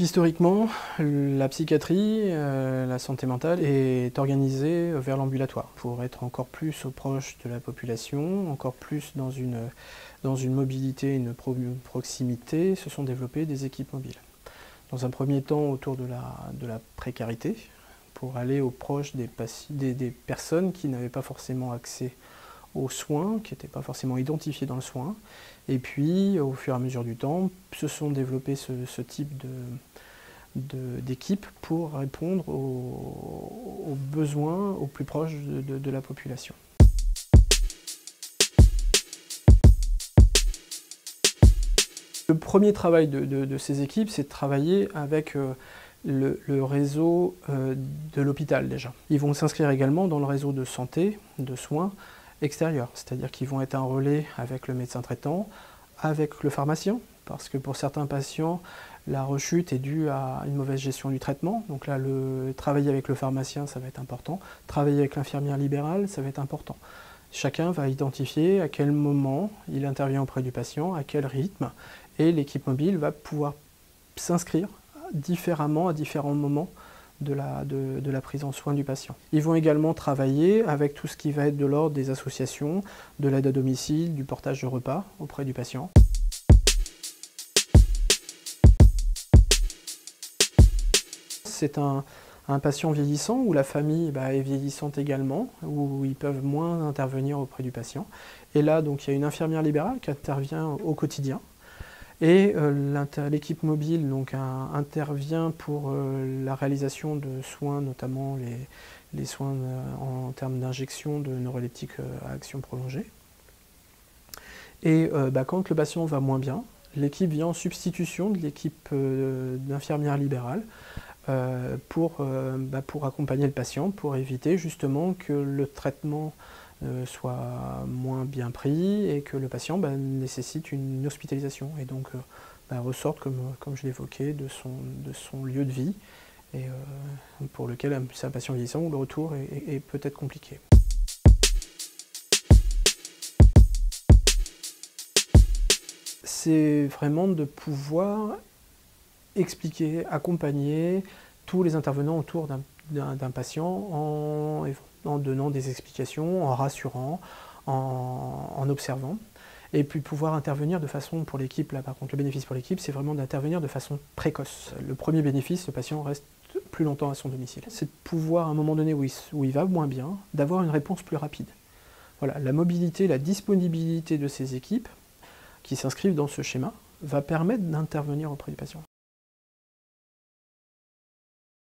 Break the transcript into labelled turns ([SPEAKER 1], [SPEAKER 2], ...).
[SPEAKER 1] Historiquement, la psychiatrie, la santé mentale est organisée vers l'ambulatoire pour être encore plus proche de la population, encore plus dans une mobilité, une proximité, se sont développées des équipes mobiles. Dans un premier temps autour de la précarité, pour aller aux proches des personnes qui n'avaient pas forcément accès aux soins, qui n'étaient pas forcément identifiés dans le soin. Et puis, au fur et à mesure du temps, se sont développés ce type d'équipes pour répondre aux besoins au plus proche de la population. Le premier travail de ces équipes, c'est de travailler avec le réseau de l'hôpital déjà. Ils vont s'inscrire également dans le réseau de santé, de soins extérieurs, c'est-à-dire qu'ils vont être un relais avec le médecin traitant, avec le pharmacien, parce que pour certains patients, la rechute est due à une mauvaise gestion du traitement. Donc là, travailler avec le pharmacien, ça va être important. Travailler avec l'infirmière libérale, ça va être important. Chacun va identifier à quel moment il intervient auprès du patient, à quel rythme, et l'équipe mobile va pouvoir s'inscrire différemment à différents moments de la prise en soin du patient. Ils vont également travailler avec tout ce qui va être de l'ordre des associations, de l'aide à domicile, du portage de repas auprès du patient. C'est un patient vieillissant où la famille est vieillissante également, où ils peuvent moins intervenir auprès du patient. Et là, donc, il y a une infirmière libérale qui intervient au quotidien. Et l'équipe mobile donc, intervient pour la réalisation de soins, notamment les soins en termes d'injection de neuroleptiques à action prolongée. Et quand le patient va moins bien, l'équipe vient en substitution de l'équipe d'infirmières libérales pour accompagner le patient, pour éviter justement que le traitement soit moins bien pris et que le patient nécessite une hospitalisation et donc ressorte, comme je l'évoquais, de son lieu de vie et pour lequel c'est un patient vieillissant où le retour est peut-être compliqué. C'est vraiment de pouvoir expliquer, accompagner tous les intervenants autour d'un patient en donnant des explications, en rassurant, en observant, et puis pouvoir intervenir de façon, pour l'équipe, là par contre le bénéfice pour l'équipe, c'est vraiment d'intervenir de façon précoce. Le premier bénéfice, le patient reste plus longtemps à son domicile. C'est de pouvoir, à un moment donné où il va moins bien, d'avoir une réponse plus rapide. Voilà, la mobilité, la disponibilité de ces équipes qui s'inscrivent dans ce schéma va permettre d'intervenir auprès du patient.